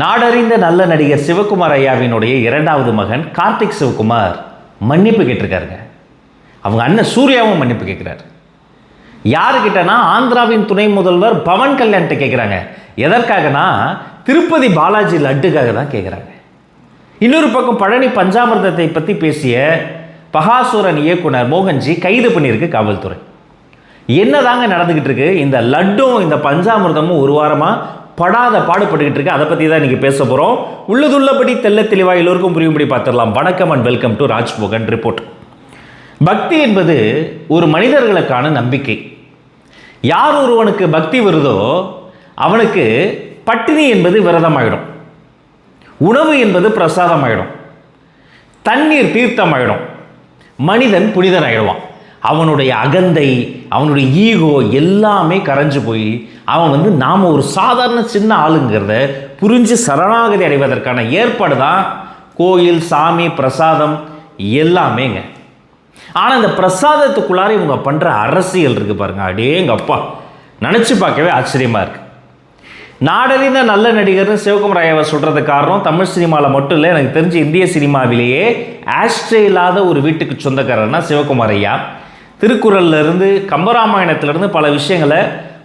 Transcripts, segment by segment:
நாடறிந்த நல்ல நடிகர் சிவகுமார் ஐயாவினுடைய இரண்டாவது மகன் கார்த்திக் சிவகுமார் மன்னிப்பு கேட்டிருக்காருங்க. அவங்க அண்ணன் சூர்யாவும் மன்னிப்பு கேட்குறாரு. யாருக்கிட்டனா ஆந்திராவின் துணை முதல்வர் பவன் கல்யாண்கிட்ட கேட்குறாங்க. எதற்காகனா திருப்பதி பாலாஜி லட்டுக்காக தான் கேட்குறாங்க. இன்னொரு பக்கம் பழனி பஞ்சாமிர்தத்தை பற்றி பேசிய பகாசுரன் இயக்குனர் மோகன்ஜி கைது பண்ணியிருக்கு காவல்துறை. என்னதாங்க நடந்துக்கிட்டு இருக்கு? இந்த லட்டும் இந்த பஞ்சாமிர்தமும் ஒரு வாரமாக படாத பாடுபட்டுக்கிட்டு இருக்கு. அதை பற்றி தான் இன்றைக்கி பேச போகிறோம். உள்ளதுள்ளபடி தெல்ல தெளிவாக எல்லோருக்கும் புரியும்படி பார்த்துடலாம். வணக்கம் and welcome to Rajmohan report. பக்தி என்பது ஒரு மனிதர்களுக்கான நம்பிக்கை. யார் ஒருவனுக்கு பக்தி வருதோ அவனுக்கு பட்டினி என்பது விரதமாயிடும், உணவு என்பது பிரசாதமாயிடும், தண்ணீர் தீர்த்தமாயிடும், மனிதன் புனிதன் ஆயிடுவான். அவனுடைய அகந்தை, அவனுடைய ஈகோ எல்லாமே கரைஞ்சு போய் அவன் நாம் ஒரு சாதாரண சின்ன ஆளுங்கிறத புரிஞ்சு சரணாகதி அடைவதற்கான ஏற்பாடு தான் கோயில், சாமி, பிரசாதம் எல்லாமேங்க. ஆனால் இந்த பிரசாதத்துக்குள்ளார இவங்க பண்ணுற அரசியல் இருக்குது பாருங்க, அடேங்க அப்பா, நினச்சி பார்க்கவே ஆச்சரியமாக இருக்குது. நாடறிந்த நல்ல நடிகர்னு சிவகுமார் ஐயாவை சொல்கிறதுக்கு காரணம் தமிழ் சினிமாவில் மட்டும் இல்லை, எனக்கு தெரிஞ்சு இந்திய சினிமாவிலேயே ஆஸ்ட்ரே இல்லாத ஒரு வீட்டுக்கு சொந்தக்காரர்னா சிவகுமார் ஐயா. திருக்குறள்லேருந்து கம்பராமாயணத்திலேருந்து பல விஷயங்களை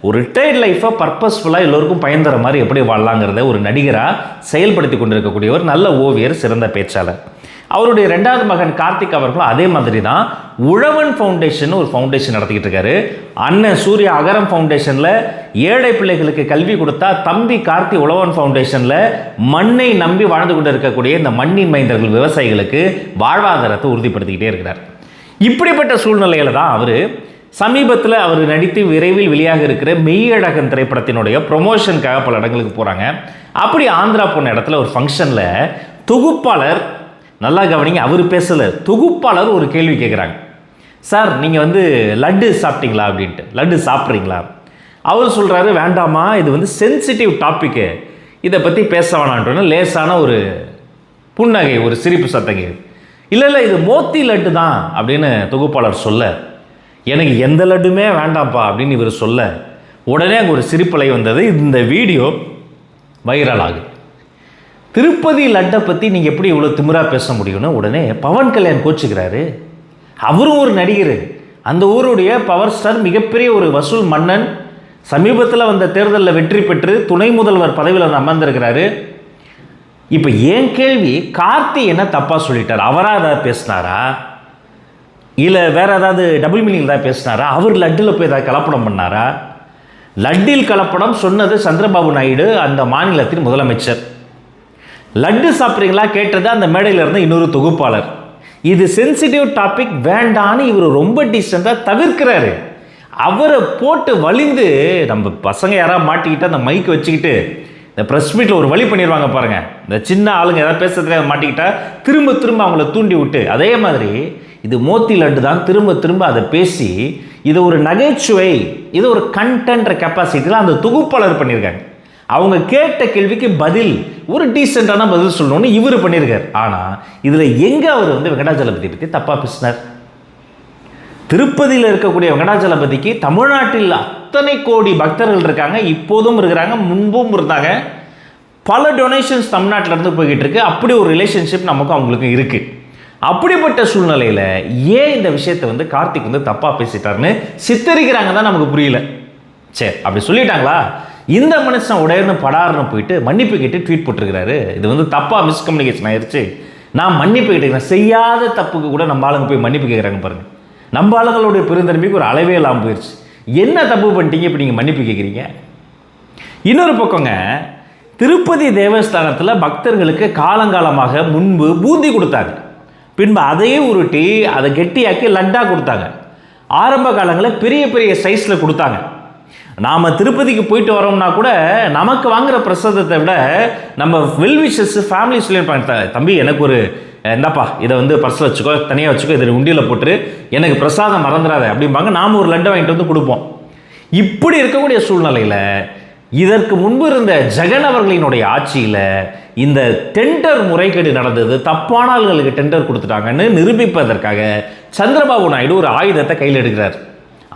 ஒரு ரிட்டையர்ட் லைஃப்பை பர்பஸ்ஃபுல்லாக எல்லோருக்கும் பயன் தர மாதிரி எப்படி வாழலாங்கிறத ஒரு நடிகராக செயல்படுத்தி கொண்டிருக்கக்கூடியவர், நல்ல ஓவியர், சிறந்த பேச்சாளர். அவருடைய ரெண்டாவது மகன் கார்த்திக் அவர்களும் அதே மாதிரி தான் உழவன் ஃபவுண்டேஷன் ஒரு ஃபவுண்டேஷன் நடத்திக்கிட்டு இருக்காரு. அண்ணன் சூர்யா அகரம் ஃபவுண்டேஷனில் ஏழை பிள்ளைகளுக்கு கல்வி கொடுத்தா, தம்பி கார்த்தி உழவன் ஃபவுண்டேஷனில் மண்ணை நம்பி வாழ்ந்து கொண்டு இருக்கக்கூடிய இந்த மண்ணின் மைந்தர்கள் விவசாயிகளுக்கு வாழ்வாதாரத்தை உறுதிப்படுத்திக்கிட்டே இருக்கிறார். இப்படிப்பட்ட சூழ்நிலையில் தான் அவர் சமீபத்தில் அவர் நடித்து விரைவில் வெளியாக இருக்கிற மெய்யழகன் திரைப்படத்தினுடைய ப்ரொமோஷனுக்காக பல இடங்களுக்கு போகிறாங்க. அப்படி ஆந்திரா போன இடத்துல ஒரு ஃபங்க்ஷனில் தொகுப்பாளர், நல்லா கவனிங்க, அவர் பேசலை, தொகுப்பாளர் ஒரு கேள்வி கேட்குறாங்க. சார், நீங்கள் லட்டு சாப்பிட்டீங்களா அப்படின்ட்டு, லட்டு சாப்பிட்றீங்களா? அவர் சொல்கிறாரு, வேண்டாமா, இது சென்சிட்டிவ் டாப்பிக்கு, இதை பற்றி பேச வேணான்றோன்னு லேசான ஒரு புன்னகை, ஒரு சிரிப்பு சத்தங்க. இல்லை இது மோத்தி லட்டு தான் அப்படின்னு தொகுப்பாளர் சொல்ல, எனக்கு எந்த லட்டுமே வேண்டாம்ப்பா அப்படின்னு இவர் சொல்ல, உடனே அங்கே ஒரு சிரிப்பலை வந்தது. இந்த வீடியோ வைரல் ஆகுது. திருப்பதி லட்டை பற்றி நீங்கள் எப்படி இவ்வளோ திமிராக பேச முடியும்னு உடனே பவன் கல்யாண் கோச்சுக்கிறாரு. அவரும் ஒரு நடிகர், அந்த ஊருடைய பவர் ஸ்டார், மிகப்பெரிய ஒரு வசூல் மன்னன், சமீபத்தில் வந்த தேர்தலில் வெற்றி பெற்று துணை முதல்வர் பதவியில் அமர்ந்திருக்கிறாரு. இப்போ ஏன் கேள்வி, கார்த்தி என்ன தப்பாக சொல்லிட்டார்? அவராக ஏதாவது பேசினாரா, இல்லை வேறு ஏதாவது டபுள் மீனிங் தான் பேசினாரா? அவர் லட்டில் போய் ஏதாவது கலப்படம் பண்ணாரா? லட்டில் கலப்படம் சொன்னது சந்திரபாபு நாயுடு, அந்த மாநிலத்தின் முதலமைச்சர். லட்டு சாப்பிட்றீங்களா கேட்டது அந்த மேடையில் இருந்து இன்னொரு தொகுப்பாளர். இது சென்சிட்டிவ் டாபிக் வேண்டான்னு இவர் ரொம்ப டீசெண்டாக தவிர்க்கிறாரு. அவரை போட்டு வலிந்து, நம்ம பசங்க யாராவது மாட்டிக்கிட்டு அந்த மைக்கு வச்சுக்கிட்டு இந்த ப்ரெஸ் மீட்டில் ஒரு வழி பண்ணிடுவாங்க பாருங்கள், இந்த சின்ன ஆளுங்க ஏதாவது பேசுறதுக்காக மாட்டிக்கிட்டா திரும்ப திரும்ப அவங்கள தூண்டி விட்டு, அதே மாதிரி இது மோத்தி லட்டு தான் திரும்ப திரும்ப அதை பேசி இது ஒரு நகைச்சுவை, இது ஒரு கண்டென்ட் கெப்பாசிட்டியில் அந்த தொகுப்பாளர் பண்ணியிருக்காங்க. அவங்க கேட்ட கேள்விக்கு பதில், ஒரு டீசெண்டான பதில் சொல்லணும்னு இவர் பண்ணியிருக்கார். ஆனால் இதில் எங்கே அவர் வெங்கடாஜலபதி பற்றி தப்பாக பேசினார்? திருப்பதியில் இருக்கக்கூடிய வெங்கடாஜலபதிக்கு தமிழ்நாட்டில் அத்தனை கோடி பக்தர்கள் இருக்காங்க, இப்போதும் இருக்கிறாங்க, முன்பும் இருந்தாங்க. பல டொனேஷன்ஸ் தமிழ்நாட்டிலேருந்து போய்கிட்டு இருக்கு. அப்படி ஒரு ரிலேஷன்ஷிப் நமக்கும் அவங்களுக்கும் இருக்குது. அப்படிப்பட்ட சூழ்நிலையில் ஏன் இந்த விஷயத்தை கார்த்திக் தப்பாக பேசிட்டாருன்னு சித்தரிக்கிறாங்க தான் நமக்கு புரியல. சரி, அப்படி சொல்லிட்டாங்களா? இந்த மனுஷன் உடையர்னு படாருன்னு போயிட்டு மன்னிப்பு கேட்டு ட்வீட் போட்டிருக்கிறாரு. இது தப்பாக மிஸ்கம்யூனிகேஷன் ஆயிடுச்சு, நான் மன்னிப்பு கேட்டுக்கிறேன். செய்யாத தப்புக்கு கூட நம்ம ஆளுங்க போய் மன்னிப்பு கேட்குறாங்க பாருங்க. நம்ம ஆளுங்களுடைய பெருந்தன்மைக்கு ஒரு அளவே இல்லாமல் போயிடுச்சு. என்ன தப்பு பண்ணிட்டீங்க இப்போ நீங்கள் மன்னிப்பு கேட்குறீங்க? இன்னொரு பக்கங்க, திருப்பதி தேவஸ்தானத்தில் பக்தர்களுக்கு காலங்காலமாக முன்பு பூந்தி கொடுத்தாங்க, பின்பு அதையே உருட்டி அதை கெட்டியாக்கி லட்டாக கொடுத்தாங்க. ஆரம்ப காலங்களில் பெரிய பெரிய சைஸில் கொடுத்தாங்க. நாம் திருப்பதிக்கு போயிட்டு வரோம்னா கூட நமக்கு வாங்குகிற பிரசாதத்தை விட நம்ம வெல்விஷஸ் ஃபேமிலி சொல்லியிருப்பாங்க, தம்பி எனக்கு ஒரு இந்தாப்பா, இதை பர்ஸில் வச்சுக்கோ, தனியாக வச்சுக்கோ, இதில் உண்டியில் போட்டு எனக்கு பிரசாதம் மறந்துடாத அப்படிம்பாங்க. நாம் ஒரு லட்டை வாங்கிட்டு கொடுப்போம். இப்படி இருக்கக்கூடிய சூழ்நிலையில் இதற்கு முன்பு இருந்த ஜெகன் அவர்களினுடைய ஆட்சியில் இந்த டெண்டர் முறைகேடு நடந்தது, தப்பான ஆள்களுக்கு டெண்டர் கொடுத்துட்டாங்கன்னு நிரூபிப்பதற்காக சந்திரபாபு நாயுடு ஒரு ஆயுதத்தை கையில் எடுக்கிறார்.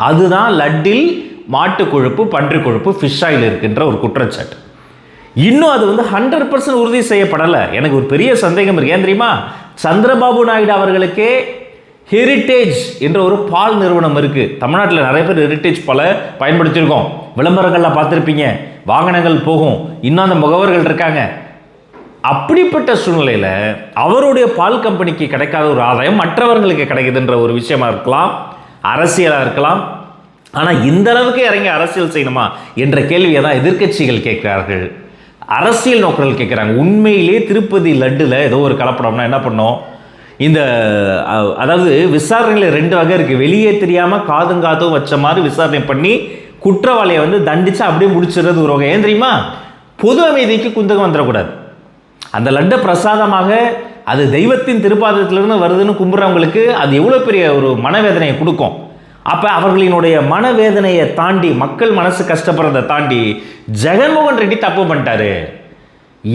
அதுதான் லட்டில் மாட்டு கொழுப்பு, பன்றி கொழுப்பு, ஃபிஷ் ஆயில் இருக்கின்ற ஒரு குற்றச்சாட்டு. இன்னும் அது வந்து 100% உறுதி செய்யப்படலை. எனக்கு ஒரு பெரிய சந்தேகம் இருக்கு. ஏன் தெரியுமா? சந்திரபாபு நாயுடு அவர்களுக்கே ஹெரிட்டேஜ் என்ற ஒரு பால் நிறுவனம் இருக்கு. தமிழ்நாட்டில் நிறைய பேர் ஹெரிட்டேஜ் பாலை பயன்படுத்தியிருக்கோம். விளம்பரங்கள்லாம் பார்த்துருப்பீங்க. வாகனங்கள் போகும். இன்னும் அந்த முகவர்கள் இருக்காங்க. அப்படிப்பட்ட சூழ்நிலையில் அவருடைய பால் கம்பெனிக்கு கிடைக்காத ஒரு ஆதாயம் மற்றவர்களுக்கு கிடைக்குதுன்ற ஒரு விஷயமா இருக்கலாம், அரசியலாக இருக்கலாம். ஆனால் இந்த அளவுக்கு இறங்கி அரசியல் செய்யணுமா என்ற கேள்வியை தான் எதிர்க்கட்சிகள் கேட்கிறார்கள், அரசியல் நோக்கர்கள் கேட்குறாங்க. உண்மையிலே திருப்பதி லட்டில் ஏதோ ஒரு கலப்படம்னா என்ன பண்ணோம்? இந்த அதாவது விசாரணையில் 2 வகை இருக்குது. வெளியே தெரியாமல் காதும் வச்ச மாதிரி விசாரணை பண்ணி குற்றவாளியை வந்து தண்டித்து அப்படியே முடிச்சிடுறது ஒரு வகை. ஏன் தெரியுமா? பொது அமைதிக்கு குந்தகம் வந்துடக்கூடாது. அந்த லட்டை பிரசாதமாக அது தெய்வத்தின் திருப்பாதத்திலிருந்து வருதுன்னு கும்புறவங்களுக்கு அது எவ்வளோ பெரிய ஒரு மனவேதனையை கொடுக்கும். அப்போ அவர்களினுடைய மனவேதனையை தாண்டி, மக்கள் மனசு கஷ்டப்படுறதை தாண்டி ஜெகன்மோகன் ரெட்டி தப்பு பண்ணிட்டாரு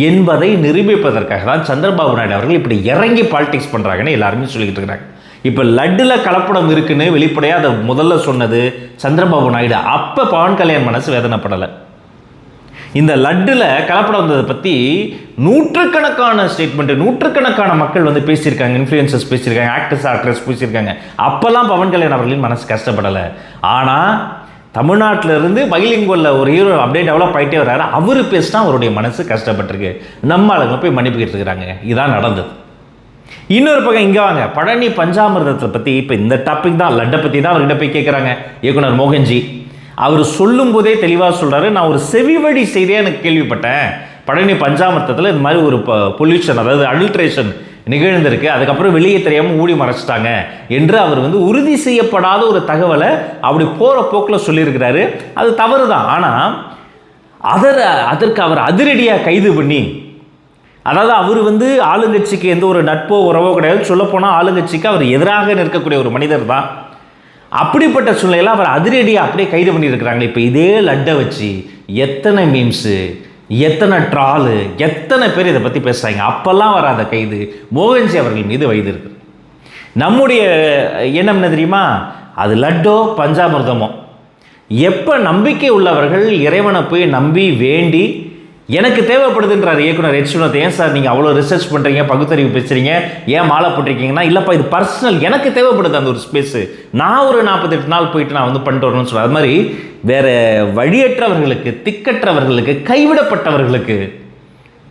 என்பதை நிரூபிப்பதற்காக தான் சந்திரபாபு நாயுடு அவர்கள் இப்படி இறங்கி பாலிடிக்ஸ் பண்ணுறாங்கன்னு எல்லாருமே சொல்லிக்கிட்டு இருக்கிறாங்க. இப்போ லட்டில் கலப்படம் இருக்குன்னு வெளிப்படையாக அதை முதல்ல சொன்னது சந்திரபாபு நாயுடு. அப்போ பவன் கல்யாண் மனசு வேதனைப்படலை. இந்த லட்டில் கலப்படம் வந்ததை பற்றி நூற்றுக்கணக்கான ஸ்டேட்மெண்ட், நூற்றுக்கணக்கான மக்கள் வந்து பேசியிருக்காங்க, இன்ஃப்ளூயன்சர்ஸ் பேசியிருக்காங்க, ஆக்ட்ரஸ் பேசியிருக்காங்க. அப்போல்லாம் பவன் கல்யாண் அவர்களின் மனசு கஷ்டப்படலை. ஆனால் தமிழ்நாட்டிலிருந்து பைலிங்குவலில் ஒரு ஹீரோ அப்படியே டெவலப் ஆகிட்டே வர்றாரு. அவர் பேசினா அவருடைய மனசு கஷ்டப்பட்டிருக்கு. நம்ம ஆளுங்க போய் மன்னிப்பு கேட்டுருக்கிறாங்க. இதான் நடந்தது. இன்னொரு பக்கம் இங்கே வாங்க, பழனி பஞ்சாமிர்தத்தை பற்றி இப்போ இந்த டாபிக் தான், லட்டை பற்றி தான் அவர்கிட்ட போய் கேட்குறாங்க இயக்குனர் மோகன்ஜி. அவர் சொல்லும் போதே தெளிவாக சொல்கிறாரு, நான் ஒரு செவிவழி செய்தியாக எனக்கு கேள்விப்பட்டேன், பழனி பஞ்சாமிர்தத்தில் இந்த மாதிரி ஒரு பொல்யூஷன், அதாவது அடல்ட்ரேஷன் நிகழ்ந்திருக்கு, அதுக்கப்புறம் வெளியே தெரியாமல் ஊடி மறைச்சிட்டாங்க என்று அவர் வந்து உறுதி செய்யப்படாத ஒரு தகவலை அப்படி போகிற போக்கில் சொல்லியிருக்கிறாரு. அது தவறு தான். ஆனால் அதற்கு அவர் அதிரடியாக கைது பண்ணி, அதாவது அவர் வந்து ஆளுங்கட்சிக்கு எந்த ஒரு நட்போ உறவோ கிடையாது, சொல்லப்போனால் ஆளுங்கட்சிக்கு அவர் எதிராக நிற்கக்கூடிய ஒரு மனிதர் தான். அப்படிப்பட்ட சூழ்நிலையில் அவர் அதிரடியாக அப்படியே கைது பண்ணியிருக்கிறாங்க. இப்போ இதே லட்டை வச்சு எத்தனை மீம்ஸு, எத்தனை ட்ராலு, எத்தனை பேர் இதை பற்றி பேசுகிறாங்க. அப்போல்லாம் வராத கைது மோகன்ஜி அவர்கள் மீது வைத்து இருக்கு. நம்முடைய எண்ணம் என்ன தெரியுமா? அது லட்டோ பஞ்சாமிர்தமோ, எப்போ நம்பிக்கை உள்ளவர்கள் இறைவனை போய் நம்பி வேண்டி எனக்கு தேவைப்படுதுன்றார் இயக்குனர் எச். ஏன் சார் நீங்கள் அவ்வளோ ரிசர்ச் பண்ணுறீங்க, பகுத்தறிவு பேசுகிறீங்க, ஏன் மாலை போட்டிருக்கீங்கன்னா, இல்லைப்பா இது பர்சனல், எனக்கு தேவைப்படுது அந்த ஒரு ஸ்பேஸு, நான் ஒரு 48 நாள் போயிட்டு நான் வந்து பண்ணிட்டு வரணும்னு சொல்கிறேன். அது மாதிரி வேறு வழியற்றவர்களுக்கு, திக்கற்றவர்களுக்கு, கைவிடப்பட்டவர்களுக்கு,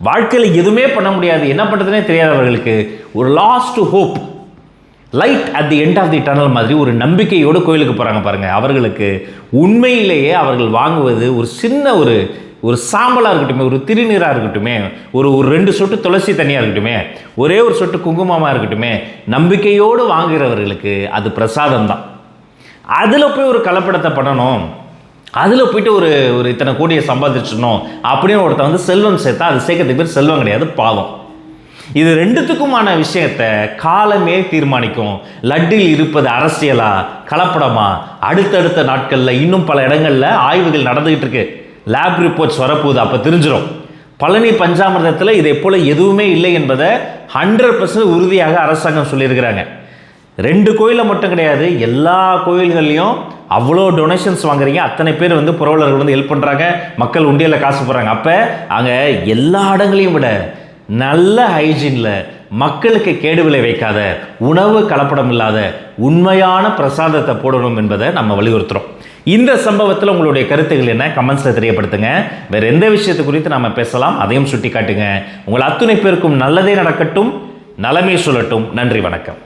வாழ்க்கையில் எதுவுமே பண்ண முடியாது, என்ன பண்ணுறதுனே தெரியாதவர்களுக்கு ஒரு last hope, light at the end of the tunnel மாதிரி ஒரு நம்பிக்கையோடு கோயிலுக்கு போகிறாங்க பாருங்கள். அவர்களுக்கு உண்மையிலேயே அவர்கள் வாங்குவது ஒரு சின்ன ஒரு சாம்பலாக இருக்கட்டுமே, ஒரு திருநீராக இருக்கட்டுமே, ஒரு 2 சொட்டு துளசி தண்ணியாக இருக்கட்டுமே, ஒரே ஒரு சொட்டு குங்குமமாக இருக்கட்டுமே, நம்பிக்கையோடு வாங்குகிறவர்களுக்கு அது பிரசாதம் தான். அதில் போய் ஒரு கலப்படத்தை பண்ணணும், அதில் போயிட்டு ஒரு இத்தனை கோடியை சம்பாதிச்சிடணும் அப்படின்னு ஒருத்தர் வந்து செல்வம் சேர்த்தா அது சேர்க்கறதுக்கு பேர் செல்வம் கிடையாது, பாவம். இது 2த்துக்குமான விஷயத்தை காலமே தீர்மானிக்கும். லட்டில் இருப்பது அரசியலா கலப்படமா அடுத்தடுத்த நாட்களில் இன்னும் பல இடங்களில் ஆய்வுகள் நடந்துகிட்டு இருக்கு. லேப் ரிப்போர்ட்ஸ் வரப்போகுது, அப்போ தெரிஞ்சிடும். பழனி பஞ்சாமிர்தத்தில் இதை போல் எதுவுமே இல்லை என்பதை 100% உறுதியாக அரசாங்கம் சொல்லியிருக்கிறாங்க. 2 கோயிலில் மட்டும் கிடையாது, எல்லா கோயில்கள்லையும் அவ்வளோ டொனேஷன்ஸ் வாங்குறீங்க, அத்தனை பேர் வந்து புரவலர்கள் வந்து ஹெல்ப் பண்ணுறாங்க, மக்கள் உண்டியலில் காசு போடுறாங்க. அப்போ அங்கே எல்லா இடங்களையும் விட நல்ல ஹைஜீனில், மக்களுக்கு கேடு விளைவிக்காத, உணவு கலப்படம் இல்லாத உண்மையான பிரசாதத்தை போடணும் என்பதை நம்ம வலியுறுத்துகிறோம். இந்த சம்பவத்தில் உங்களுடைய கருத்துக்கள் என்ன? கமெண்ட்ஸில் தெரியப்படுத்துங்க. வேறு எந்த விஷயத்தை குறித்து நாம் பேசலாம் அதையும் சுட்டி காட்டுங்க. உங்கள் அத்துணை பேருக்கும் நல்லதே நடக்கட்டும், நலமே சொல்லட்டும். நன்றி, வணக்கம்.